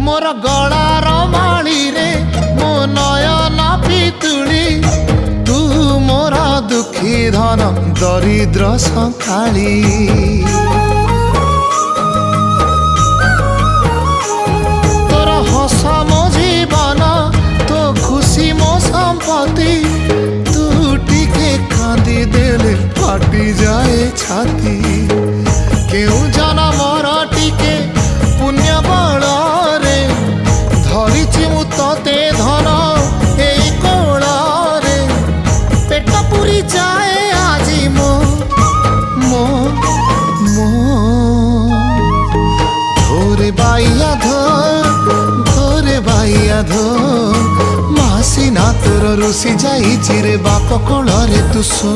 मोर गलार माली रे मो नयन पितुली तू मोर दुखी धन दरिद्र संकाली तोर हस मो जीवन तो खुशी मो संपत्ति तू टिके कांदी देले फाटी जाए छाती केउ जनमर टिके पुण्य बल रे धरिछि मु तते धन एई कोल रे पेट पुरी जाए आजी मो मो मो धोरे बाइया धोरे बाइया धो मासी ना तोर रुसी जाई रे बाप कोल रे तू सो।